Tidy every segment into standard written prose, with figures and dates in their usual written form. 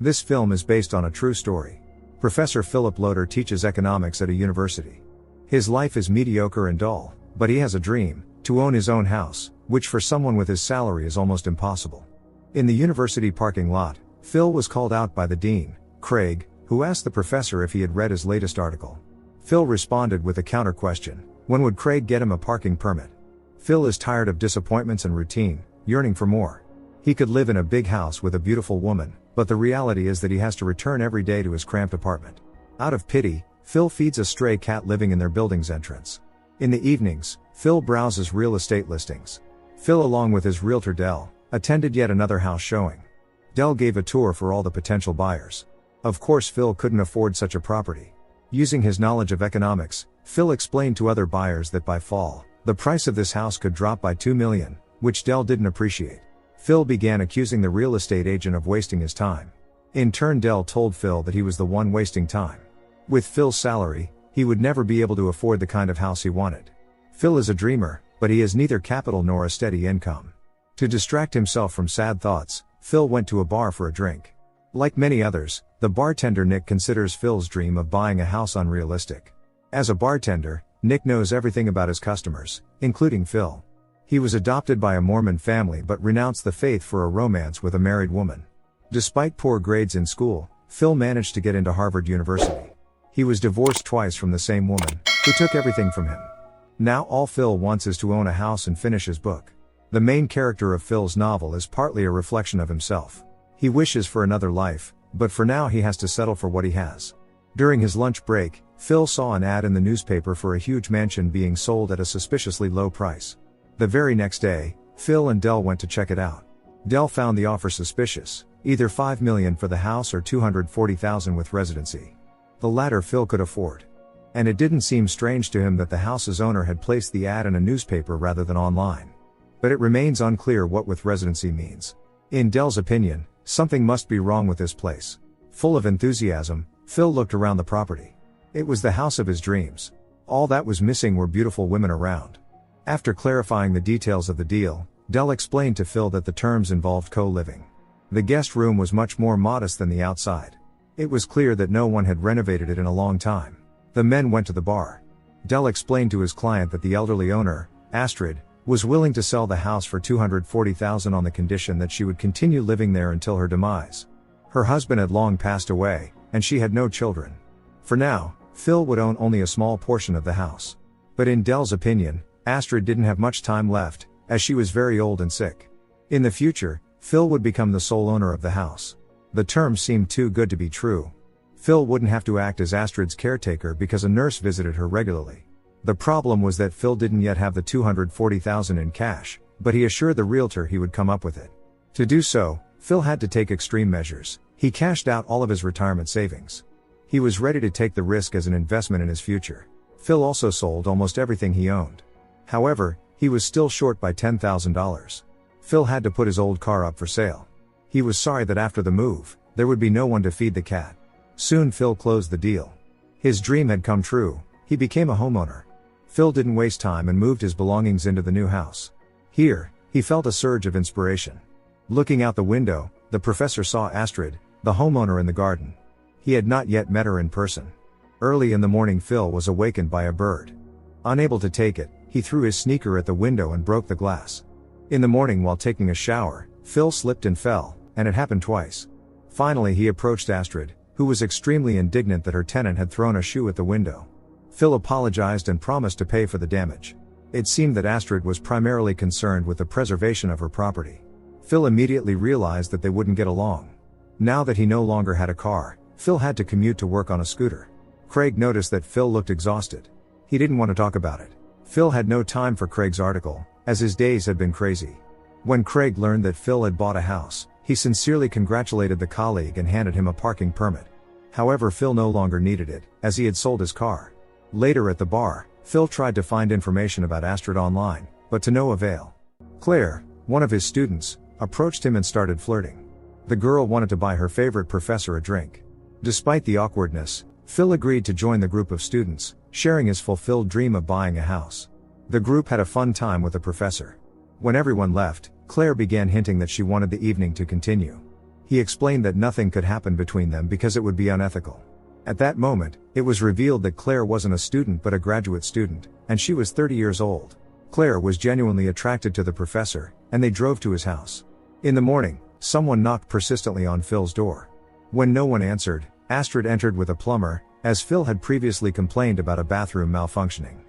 This film is based on a true story. Professor Philip Loder teaches economics at a university. His life is mediocre and dull, but he has a dream, to own his own house, which for someone with his salary is almost impossible. In the university parking lot, Phil was called out by the dean, Craig, who asked the professor if he had read his latest article. Phil responded with a counter question: when would Craig get him a parking permit? Phil is tired of disappointments and routine, yearning for more. He could live in a big house with a beautiful woman, but the reality is that he has to return every day to his cramped apartment. Out of pity, Phil feeds a stray cat living in their building's entrance. In the evenings, Phil browses real estate listings. Phil, along with his realtor Dell, attended yet another house showing. Dell gave a tour for all the potential buyers. Of course, Phil couldn't afford such a property. Using his knowledge of economics, Phil explained to other buyers that by fall, the price of this house could drop by $2 million, which Dell didn't appreciate. Phil began accusing the real estate agent of wasting his time. In turn, Dell told Phil that he was the one wasting time. With Phil's salary, he would never be able to afford the kind of house he wanted. Phil is a dreamer, but he has neither capital nor a steady income. To distract himself from sad thoughts, Phil went to a bar for a drink. Like many others, the bartender Nick considers Phil's dream of buying a house unrealistic. As a bartender, Nick knows everything about his customers, including Phil. He was adopted by a Mormon family but renounced the faith for a romance with a married woman. Despite poor grades in school, Phil managed to get into Harvard University. He was divorced twice from the same woman, who took everything from him. Now all Phil wants is to own a house and finish his book. The main character of Phil's novel is partly a reflection of himself. He wishes for another life, but for now he has to settle for what he has. During his lunch break, Phil saw an ad in the newspaper for a huge mansion being sold at a suspiciously low price. The very next day, Phil and Dell went to check it out. Dell found the offer suspicious, either $5 million for the house or $240,000 with residency. The latter Phil could afford. And it didn't seem strange to him that the house's owner had placed the ad in a newspaper rather than online. But it remains unclear what with residency means. In Dell's opinion, something must be wrong with this place. Full of enthusiasm, Phil looked around the property. It was the house of his dreams. All that was missing were beautiful women around. After clarifying the details of the deal, Dell explained to Phil that the terms involved co-living. The guest room was much more modest than the outside. It was clear that no one had renovated it in a long time. The men went to the bar. Dell explained to his client that the elderly owner, Astrid, was willing to sell the house for $240,000 on the condition that she would continue living there until her demise. Her husband had long passed away, and she had no children. For now, Phil would own only a small portion of the house. But in Dell's opinion, Astrid didn't have much time left, as she was very old and sick. In the future, Phil would become the sole owner of the house. The terms seemed too good to be true. Phil wouldn't have to act as Astrid's caretaker because a nurse visited her regularly. The problem was that Phil didn't yet have the $240,000 in cash, but he assured the realtor he would come up with it. To do so, Phil had to take extreme measures. He cashed out all of his retirement savings. He was ready to take the risk as an investment in his future. Phil also sold almost everything he owned. However, he was still short by $10,000. Phil had to put his old car up for sale. He was sorry that after the move, there would be no one to feed the cat. Soon Phil closed the deal. His dream had come true. He became a homeowner. Phil didn't waste time and moved his belongings into the new house. Here, he felt a surge of inspiration. Looking out the window, the professor saw Astrid, the homeowner, in the garden. He had not yet met her in person. Early in the morning, Phil was awakened by a bird. Unable to take it, he threw his sneaker at the window and broke the glass. In the morning, while taking a shower, Phil slipped and fell, and it happened twice. Finally, he approached Astrid, who was extremely indignant that her tenant had thrown a shoe at the window. Phil apologized and promised to pay for the damage. It seemed that Astrid was primarily concerned with the preservation of her property. Phil immediately realized that they wouldn't get along. Now that he no longer had a car, Phil had to commute to work on a scooter. Craig noticed that Phil looked exhausted. He didn't want to talk about it. Phil had no time for Craig's article, as his days had been crazy. When Craig learned that Phil had bought a house, he sincerely congratulated the colleague and handed him a parking permit. However, Phil no longer needed it, as he had sold his car. Later at the bar, Phil tried to find information about Astrid online, but to no avail. Claire, one of his students, approached him and started flirting. The girl wanted to buy her favorite professor a drink. Despite the awkwardness, Phil agreed to join the group of students, sharing his fulfilled dream of buying a house. The group had a fun time with the professor. When everyone left, Claire began hinting that she wanted the evening to continue. He explained that nothing could happen between them because it would be unethical. At that moment, it was revealed that Claire wasn't a student but a graduate student, and she was 30 years old. Claire was genuinely attracted to the professor, and they drove to his house. In the morning, someone knocked persistently on Phil's door. When no one answered, Astrid entered with a plumber, as Phil had previously complained about a bathroom malfunctioning.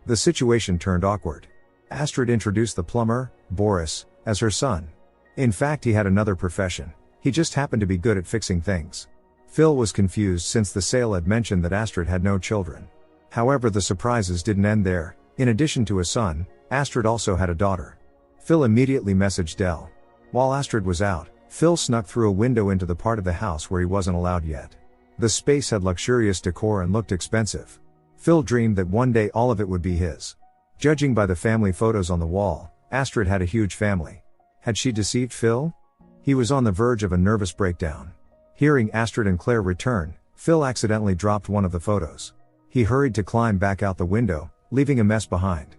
The situation turned awkward. Astrid introduced the plumber, Boris, as her son. In fact, he had another profession. He just happened to be good at fixing things. Phil was confused since the sale had mentioned that Astrid had no children. However, the surprises didn't end there. In addition to a son, Astrid also had a daughter. Phil immediately messaged Dell. While Astrid was out, Phil snuck through a window into the part of the house where he wasn't allowed yet. The space had luxurious decor and looked expensive. Phil dreamed that one day all of it would be his. Judging by the family photos on the wall, Astrid had a huge family. Had she deceived Phil? He was on the verge of a nervous breakdown. Hearing Astrid and Claire return, Phil accidentally dropped one of the photos. He hurried to climb back out the window, leaving a mess behind.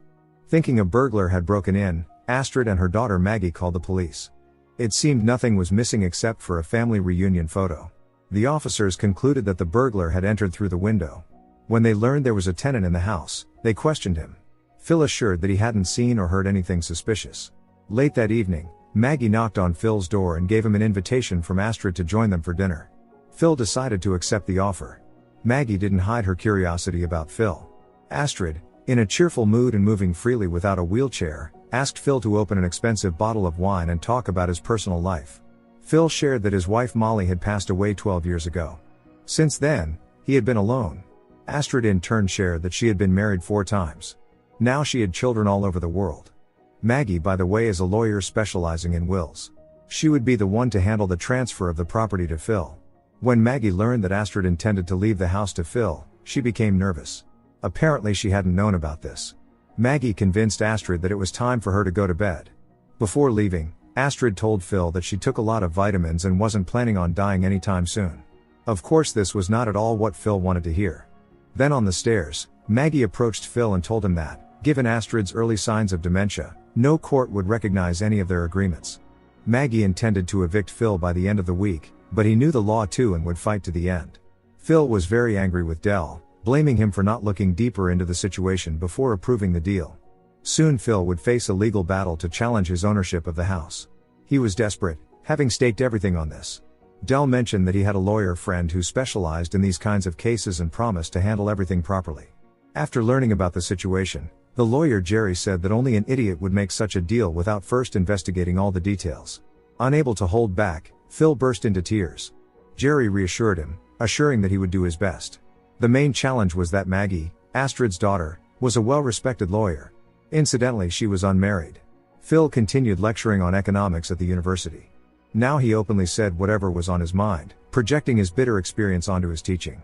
Thinking a burglar had broken in, Astrid and her daughter Maggie called the police. It seemed nothing was missing except for a family reunion photo. The officers concluded that the burglar had entered through the window. When they learned there was a tenant in the house, they questioned him. Phil assured that he hadn't seen or heard anything suspicious. Late that evening, Maggie knocked on Phil's door and gave him an invitation from Astrid to join them for dinner. Phil decided to accept the offer. Maggie didn't hide her curiosity about Phil. Astrid, in a cheerful mood and moving freely without a wheelchair, asked Phil to open an expensive bottle of wine and talk about his personal life. Phil shared that his wife Molly had passed away 12 years ago. Since then, he had been alone. Astrid in turn shared that she had been married 4 times. Now she had children all over the world. Maggie, by the way, is a lawyer specializing in wills. She would be the one to handle the transfer of the property to Phil. When Maggie learned that Astrid intended to leave the house to Phil, she became nervous. Apparently she hadn't known about this. Maggie convinced Astrid that it was time for her to go to bed. Before leaving, Astrid told Phil that she took a lot of vitamins and wasn't planning on dying anytime soon. Of course, this was not at all what Phil wanted to hear. Then on the stairs, Maggie approached Phil and told him that, given Astrid's early signs of dementia, no court would recognize any of their agreements. Maggie intended to evict Phil by the end of the week, but he knew the law too and would fight to the end. Phil was very angry with Dell, blaming him for not looking deeper into the situation before approving the deal. Soon Phil would face a legal battle to challenge his ownership of the house. He was desperate, having staked everything on this. Dell mentioned that he had a lawyer friend who specialized in these kinds of cases and promised to handle everything properly. After learning about the situation, the lawyer Jerry said that only an idiot would make such a deal without first investigating all the details. Unable to hold back, Phil burst into tears. Jerry reassured him, assuring that he would do his best. The main challenge was that Maggie, Astrid's daughter, was a well-respected lawyer. Incidentally, she was unmarried. Phil continued lecturing on economics at the university. Now he openly said whatever was on his mind, projecting his bitter experience onto his teaching.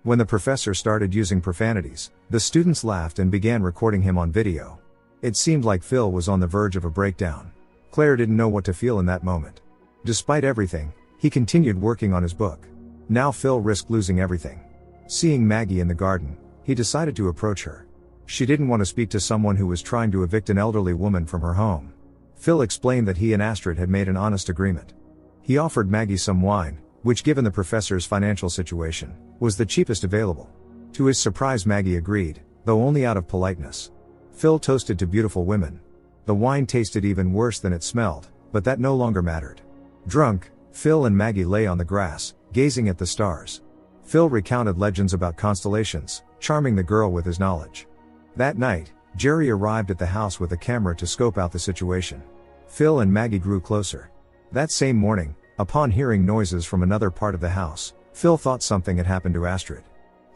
When the professor started using profanities, the students laughed and began recording him on video. It seemed like Phil was on the verge of a breakdown. Claire didn't know what to feel in that moment. Despite everything, he continued working on his book. Now Phil risked losing everything. Seeing Maggie in the garden, he decided to approach her. She didn't want to speak to someone who was trying to evict an elderly woman from her home. Phil explained that he and Astrid had made an honest agreement. He offered Maggie some wine, which given the professor's financial situation, was the cheapest available. To his surprise, Maggie agreed, though only out of politeness. Phil toasted to beautiful women. The wine tasted even worse than it smelled, but that no longer mattered. Drunk, Phil and Maggie lay on the grass, gazing at the stars. Phil recounted legends about constellations, charming the girl with his knowledge. That night, Jerry arrived at the house with a camera to scope out the situation. Phil and Maggie grew closer. That same morning, upon hearing noises from another part of the house, Phil thought something had happened to Astrid.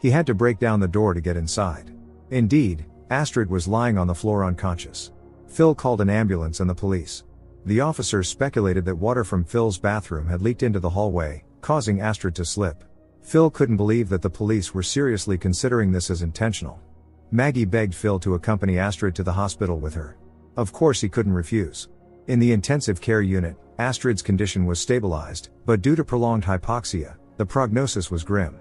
He had to break down the door to get inside. Indeed, Astrid was lying on the floor unconscious. Phil called an ambulance and the police. The officers speculated that water from Phil's bathroom had leaked into the hallway, causing Astrid to slip. Phil couldn't believe that the police were seriously considering this as intentional. Maggie begged Phil to accompany Astrid to the hospital with her. Of course he couldn't refuse. In the intensive care unit, Astrid's condition was stabilized, but due to prolonged hypoxia, the prognosis was grim.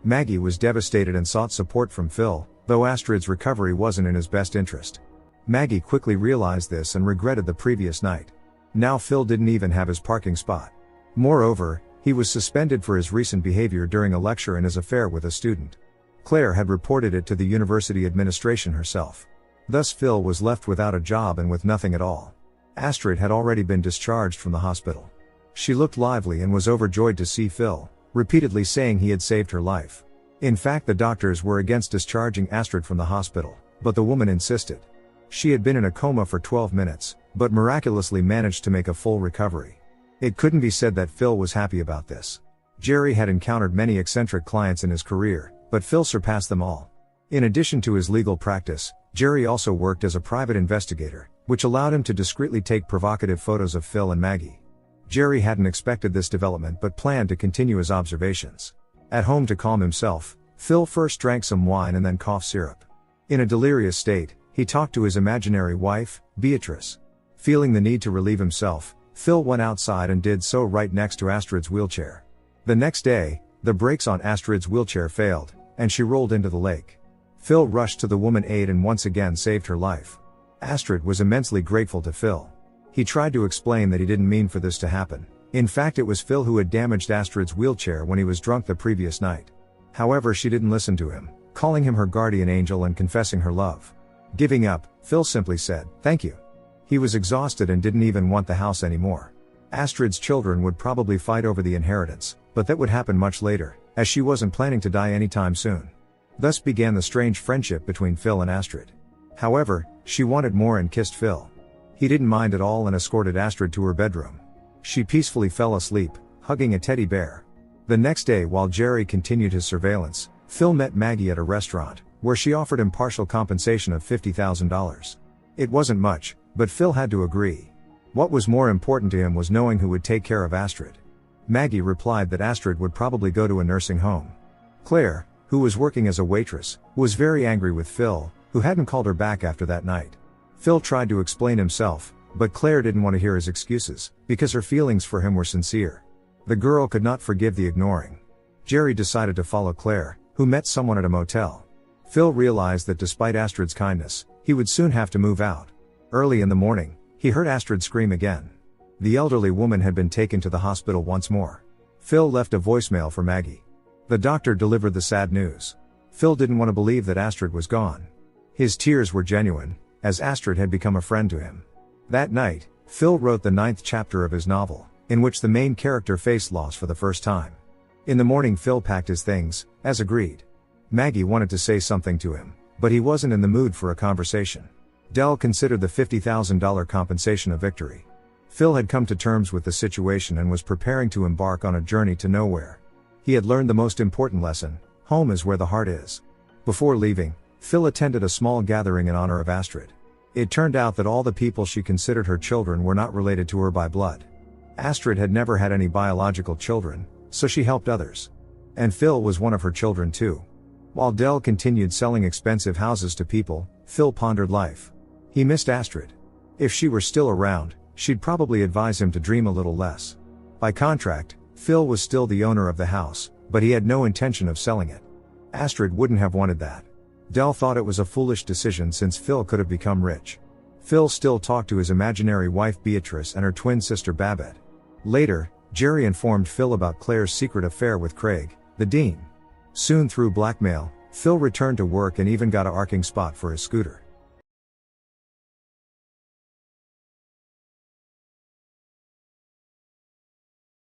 Maggie was devastated and sought support from Phil, though Astrid's recovery wasn't in his best interest. Maggie quickly realized this and regretted the previous night. Now Phil didn't even have his parking spot. Moreover, He was suspended for his recent behavior during a lecture and his affair with a student. Claire had reported it to the university administration herself. Thus Phil was left without a job and with nothing at all. Astrid had already been discharged from the hospital. She looked lively and was overjoyed to see Phil, repeatedly saying he had saved her life. In fact, the doctors were against discharging Astrid from the hospital, but the woman insisted. She had been in a coma for 12 minutes, but miraculously managed to make a full recovery. It couldn't be said that Phil was happy about this. Jerry had encountered many eccentric clients in his career, but Phil surpassed them all. In addition to his legal practice, Jerry also worked as a private investigator, which allowed him to discreetly take provocative photos of Phil and Maggie. Jerry hadn't expected this development but planned to continue his observations. At home to calm himself, Phil first drank some wine and then cough syrup. In a delirious state, he talked to his imaginary wife, Beatrice. Feeling the need to relieve himself, Phil went outside and did so right next to Astrid's wheelchair. The next day, the brakes on Astrid's wheelchair failed, and she rolled into the lake. Phil rushed to the woman's aid and once again saved her life. Astrid was immensely grateful to Phil. He tried to explain that he didn't mean for this to happen. In fact, it was Phil who had damaged Astrid's wheelchair when he was drunk the previous night. However, she didn't listen to him, calling him her guardian angel and confessing her love. Giving up, Phil simply said, "Thank you." He was exhausted and didn't even want the house anymore. Astrid's children would probably fight over the inheritance, but that would happen much later, as she wasn't planning to die anytime soon. Thus began the strange friendship between Phil and Astrid. However, she wanted more and kissed Phil. He didn't mind at all and escorted Astrid to her bedroom. She peacefully fell asleep, hugging a teddy bear. The next day, while Jerry continued his surveillance, Phil met Maggie at a restaurant, where she offered him partial compensation of $50,000. It wasn't much, but Phil had to agree. What was more important to him was knowing who would take care of Astrid. Maggie replied that Astrid would probably go to a nursing home. Claire, who was working as a waitress, was very angry with Phil, who hadn't called her back after that night. Phil tried to explain himself, but Claire didn't want to hear his excuses, because her feelings for him were sincere. The girl could not forgive the ignoring. Jerry decided to follow Claire, who met someone at a motel. Phil realized that despite Astrid's kindness, he would soon have to move out. Early in the morning, he heard Astrid scream again. The elderly woman had been taken to the hospital once more. Phil left a voicemail for Maggie. The doctor delivered the sad news. Phil didn't want to believe that Astrid was gone. His tears were genuine, as Astrid had become a friend to him. That night, Phil wrote the 9th chapter of his novel, in which the main character faced loss for the first time. In the morning, Phil packed his things, as agreed. Maggie wanted to say something to him, but he wasn't in the mood for a conversation. Dell considered the $50,000 compensation a victory. Phil had come to terms with the situation and was preparing to embark on a journey to nowhere. He had learned the most important lesson: home is where the heart is. Before leaving, Phil attended a small gathering in honor of Astrid. It turned out that all the people she considered her children were not related to her by blood. Astrid had never had any biological children, so she helped others. And Phil was one of her children too. While Dell continued selling expensive houses to people, Phil pondered life. He missed Astrid. If she were still around, she'd probably advise him to dream a little less. By contract, Phil was still the owner of the house, but he had no intention of selling it. Astrid wouldn't have wanted that. Dell thought it was a foolish decision since Phil could have become rich. Phil still talked to his imaginary wife Beatrice and her twin sister Babette. Later, Jerry informed Phil about Claire's secret affair with Craig, the dean. Soon, through blackmail, Phil returned to work and even got a parking spot for his scooter.